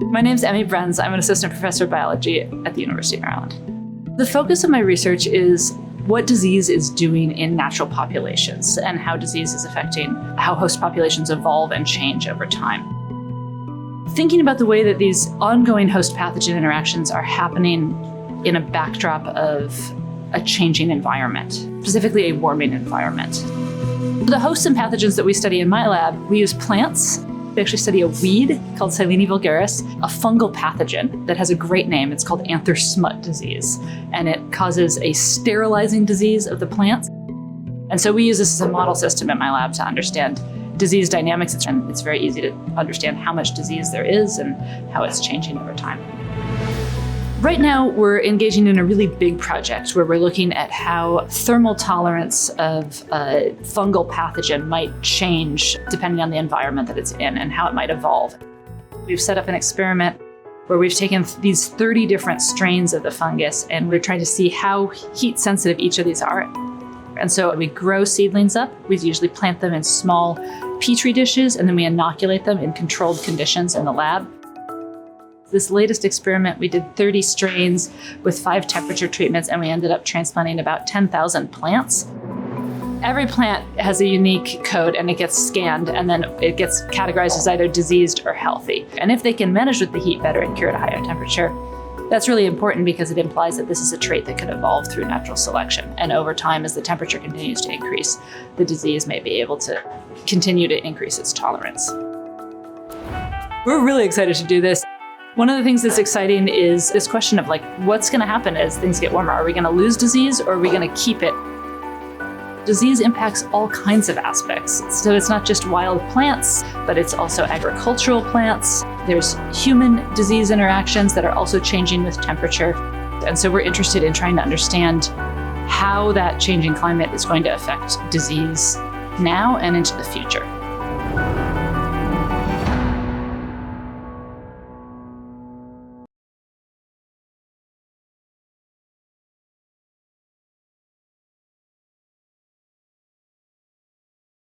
My name's Emily Bruns. I'm an assistant professor of biology at the University of Maryland. The focus of my research is what disease is doing in natural populations and how disease is affecting how host populations evolve and change over time. Thinking about the way that these ongoing host pathogen interactions are happening in a backdrop of a changing environment, specifically a warming environment. The hosts and pathogens that we study in my lab, we use plants. We actually study a weed called Silene vulgaris, a fungal pathogen that has a great name. It's called anther smut disease, and it causes a sterilizing disease of the plants. And so we use this as a model system in my lab to understand disease dynamics, and it's very easy to understand how much disease there is and how it's changing over time. Right now, we're engaging in a really big project where we're looking at how thermal tolerance of a fungal pathogen might change depending on the environment that it's in and how it might evolve. We've set up an experiment where we've taken these 30 different strains of the fungus, and we're trying to see how heat sensitive each of these are. And so we grow seedlings up. We usually plant them in small petri dishes, and then we inoculate them in controlled conditions in the lab. This latest experiment, we did 30 strains with 5 temperature treatments, and we ended up transplanting about 10,000 plants. Every plant has a unique code, and it gets scanned, and then it gets categorized as either diseased or healthy. And if they can manage with the heat better and cure at a higher temperature, that's really important because it implies that this is a trait that could evolve through natural selection. And over time, as the temperature continues to increase, the disease may be able to continue to increase its tolerance. We're really excited to do this. One of the things that's exciting is this question of what's going to happen as things get warmer? Are we going to lose disease, or are we going to keep it? Disease impacts all kinds of aspects. So it's not just wild plants, but it's also agricultural plants. There's human disease interactions that are also changing with temperature. And so we're interested in trying to understand how that changing climate is going to affect disease now and into the future.